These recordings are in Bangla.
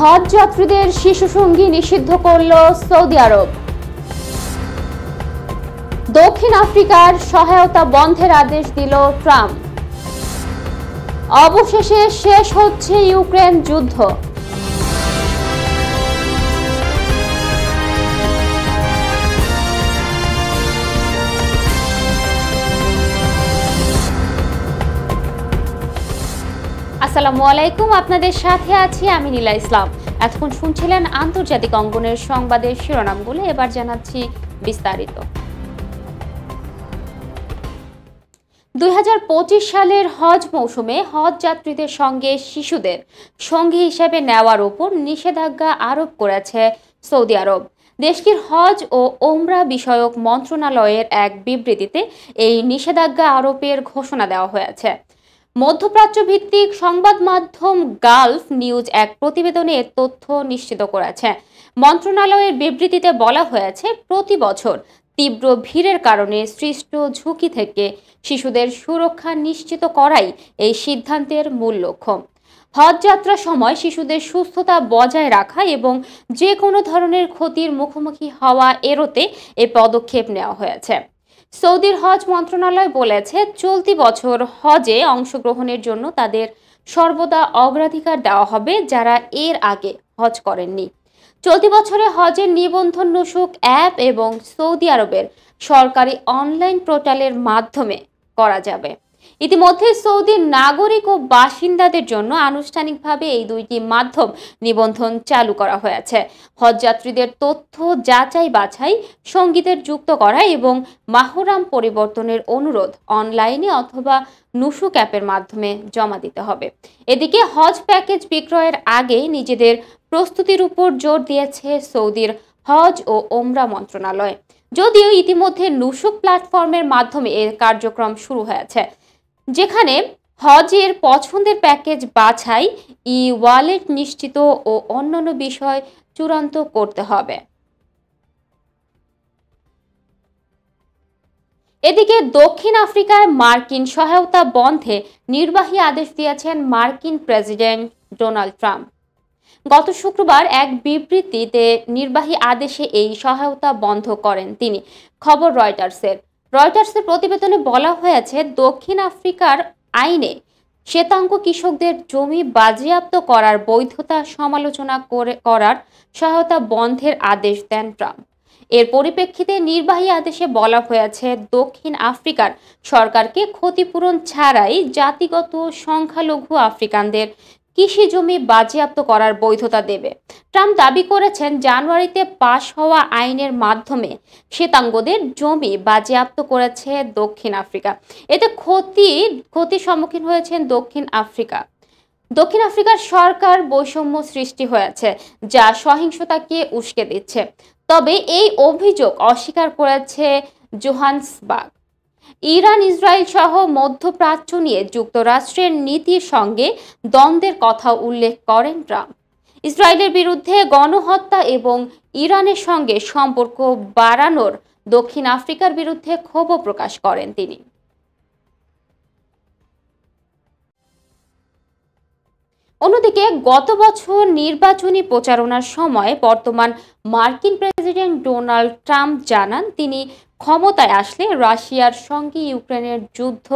হজ যাত্রীদের শিশু সঙ্গী নিষিদ্ধ করল সৌদি আরব। দক্ষিণ আফ্রিকার সহায়তা বন্ধের আদেশ দিল ট্রাম্প। অবশেষে শেষ হচ্ছে ইউক্রেন যুদ্ধ। আসসালামু আলাইকুম, আপনাদের সাথে আছি আমি নীলা ইসলাম। এতক্ষণ শুনছিলেন আন্তর্জাতিক অঙ্গনের সংবাদের শিরোনামগুলো, এবার জানাচ্ছি বিস্তারিত। 2025 সালের হজ মৌসুমে হজ যাত্রীদের সঙ্গে শিশুদের সঙ্গী হিসেবে নেওয়ার উপর নিষেধাজ্ঞা আরোপ করেছে সৌদি আরব। দেশটির হজ ও ওমরা বিষয়ক মন্ত্রণালয়ের এক বিবৃতিতে এই নিষেধাজ্ঞা আরোপের ঘোষণা দেওয়া হয়েছে। মধ্যপ্রাচ্য ভিত্তিক সংবাদ মাধ্যম গালফ নিউজ এক প্রতিবেদনে এর তথ্য নিশ্চিত করেছে। মন্ত্রণালয়ের বিবৃতিতে বলা হয়েছে, প্রতি বছর তীব্র ভিড়ের কারণে সৃষ্ট ঝুঁকি থেকে শিশুদের সুরক্ষা নিশ্চিত করাই এই সিদ্ধান্তের মূল লক্ষ্য। হজ যাত্রার সময় শিশুদের সুস্থতা বজায় রাখা এবং যে কোনো ধরনের ক্ষতির মুখোমুখি হওয়া এড়াতে এই পদক্ষেপ নেওয়া হয়েছে। সৌদির হজ মন্ত্রণালয় বলেছে, চলতি বছর হজে অংশগ্রহণের জন্য তাদের সর্বদা অগ্রাধিকার দেওয়া হবে যারা এর আগে হজ করেননি। চলতি বছরে হজের নিবন্ধন নুসুক অ্যাপ এবং সৌদি আরবের সরকারি অনলাইন পোর্টালের মাধ্যমে করা যাবে। ইতিমধ্যে সৌদির নাগরিক ও বাসিন্দাদের জন্য আনুষ্ঠানিকভাবে এই দুইটি মাধ্যম নিবন্ধন চালু করা হয়েছে। হজযাত্রীদের তথ্য যাচাই বাছাই, সঙ্গীদের যুক্ত করা এবং মাহরাম পরিবর্তনের অনুরোধ অনলাইনে অথবা নুসুক অ্যাপের মাধ্যমে জমা দিতে হবে। এদিকে হজ প্যাকেজ বিক্রয়ের আগে নিজেদের প্রস্তুতির উপর জোর দিয়েছে সৌদির হজ ও ওমরা মন্ত্রণালয়। যদিও ইতিমধ্যে নুসুক প্ল্যাটফর্মের মাধ্যমে এর কার্যক্রম শুরু হয়েছে, যেখানে হজের পছন্দের প্যাকেজ বাছাই, ই ওয়ালেট নিশ্চিত ও অন্যান্য বিষয় চূড়ান্ত করতে হবে। এদিকে দক্ষিণ আফ্রিকায় মার্কিন সহায়তা বন্ধে নির্বাহী আদেশ দিয়েছেন মার্কিন প্রেসিডেন্ট ডোনাল্ড ট্রাম্প। গত শুক্রবার এক বিবৃতিতে নির্বাহী আদেশে এই সহায়তা বন্ধ করেন তিনি। খবর রয়টার্সের প্রতিবেদনে বলা হয়েছে, দক্ষিণ আফ্রিকার আইনে শ্বেতাঙ্গ কৃষকদের জমি বাজেয়াপ্ত করার বৈধতা সমালোচনা করার সহায়তা বন্ধের আদেশ দেন ট্রাম্প। এর পরিপ্রেক্ষিতে নির্বাহী আদেশে বলা হয়েছে, দক্ষিণ আফ্রিকার সরকারকে ক্ষতিপূরণ ছাড়াই জাতিগত সংখ্যালঘু আফ্রিকানদের কৃষি জমি বাজেয়াপ্ত করার বৈধতা দেবে। ট্রাম্প দাবি করেছেন, জানুয়ারিতে পাশ হওয়া আইনের মাধ্যমে শ্বেতাঙ্গদের জমি বাজেয়াপ্ত করেছে দক্ষিণ আফ্রিকা। এতে ক্ষতির সম্মুখীন হয়েছেন দক্ষিণ আফ্রিকার সরকার বৈষম্য সৃষ্টি হয়েছে, যা সহিংসতাকে উস্কে দিচ্ছে। তবে এই অভিযোগ অস্বীকার করেছে জোহান্সবার্গ। ইরান, ইসরায়েল সহ মধ্যপ্রাচ্য নিয়ে যুক্তরাষ্ট্রের নীতির সঙ্গে দ্বন্দ্বের কথা উল্লেখ করেন ট্রাম্প। ইসরায়েলের বিরুদ্ধে গণহত্যা এবং ইরানের সঙ্গে সম্পর্ক বাড়ানোর দক্ষিণ আফ্রিকার বিরুদ্ধে ক্ষোভ প্রকাশ করেন তিনি। অন্যদিকে গত বছর নির্বাচনী প্রচারণার সময় বর্তমান মার্কিন প্রেসিডেন্ট ডোনাল্ড ট্রাম্প জানান, তিনি ক্ষমতায় আসলে রাশিয়ার সঙ্গে ইউক্রেনের যুদ্ধ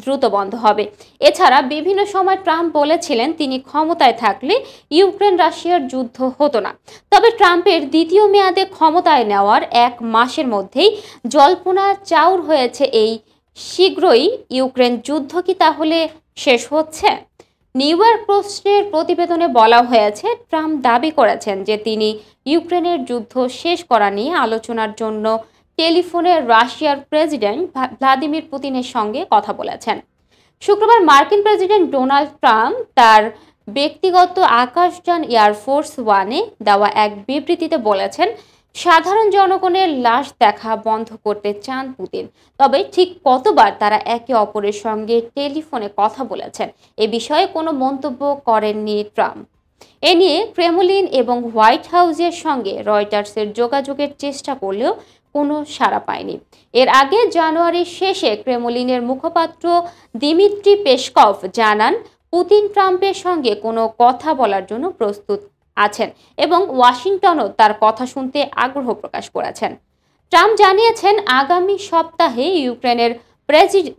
দ্রুত বন্ধ হবে। এছাড়া বিভিন্ন সময় ট্রাম্প বলেছিলেন, তিনি ক্ষমতায় থাকলে ইউক্রেন রাশিয়ার যুদ্ধ হতো না। তবে ট্রাম্পের দ্বিতীয় মেয়াদে ক্ষমতায় নেওয়ার এক মাসের মধ্যেই জল্পনা চাউর হয়েছে, এই শীঘ্রই ইউক্রেন যুদ্ধ কি তাহলে শেষ হচ্ছে? নিউ ইয়র্ক পোস্টের প্রতিবেদনে বলা হয়েছে, ট্রাম্প দাবি করেছেন যে তিনি ইউক্রেনের যুদ্ধ শেষ করা নিয়ে আলোচনার জন্য টেলিফোনে রাশিয়ার প্রেসিডেন্ট ভ্লাদিমির পুতিনের সঙ্গে কথা বলেছেন। শুক্রবার মার্কিন প্রেসিডেন্ট ডোনাল্ড ট্রাম্প তার ব্যক্তিগত আকাশযান এয়ারফোর্স ওয়ানে দেওয়া এক বিবৃতিতে বলেছেন, সাধারণ জনগণের লাশ দেখা বন্ধ করতে চান পুতিন। তবে ঠিক কতবার তারা একে অপরের সঙ্গে টেলিফোনে কথা বলেছেন এ বিষয়ে কোনো মন্তব্য করেননি ট্রাম্প। এ নিয়ে ক্রেমলিন এবং হোয়াইট হাউসের সঙ্গে রয়টার্সের যোগাযোগের চেষ্টা করলেও কোনো সাড়া পায়নি। এর আগে জানুয়ারির শেষে ক্রেমলিনের মুখপাত্র দিমিত্রি পেসকভ জানান, পুতিন ট্রাম্পের সঙ্গে কোনো কথা বলার জন্য প্রস্তুত আছেন এবং ওয়াশিংটনও তার কথা শুনতে আগ্রহ প্রকাশ করেছেন। ট্রাম্প জানিয়েছেন আগামী সপ্তাহে ইউক্রেনের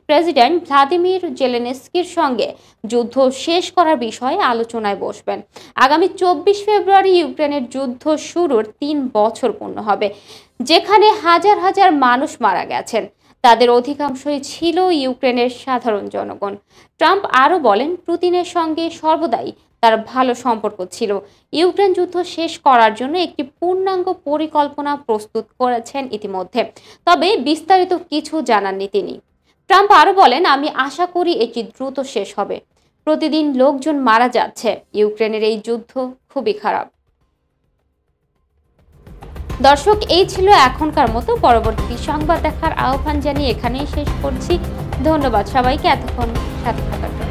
প্রেসিডেন্ট ভ্লাদিমির জেলেনস্কির সঙ্গে যুদ্ধ শেষ করার বিষয়ে আলোচনায় বসবেন। আগামী 24 ফেব্রুয়ারি ইউক্রেনের যুদ্ধ শুরুর 3 বছর পূর্ণ হবে, যেখানে হাজার হাজার মানুষ মারা গেছেন। তাদের অধিকাংশই ছিল ইউক্রেনের সাধারণ জনগণ। ট্রাম্প আরও বলেন, পুতিনের সঙ্গে সর্বদাই তার ভালো সম্পর্ক ছিল। ইউক্রেন যুদ্ধ শেষ করার জন্য একটি পূর্ণাঙ্গ পরিকল্পনা প্রস্তুত করেছেন ইতিমধ্যে, তবে বিস্তারিত কিছু জানাননি তিনি। ট্রাম্প আরও বলেন, আমি আশা করি এটি দ্রুত শেষ হবে। প্রতিদিন লোকজন মারা যাচ্ছে। ইউক্রেনের এই যুদ্ধ খুবই খারাপ। দর্শক, এই ছিল এখনকার মতো। পরবর্তী সংবাদ দেখার আহ্বান জানিয়ে এখানেই শেষ করছি। ধন্যবাদ সবাইকে এতক্ষণ সাথে থাকার জন্য।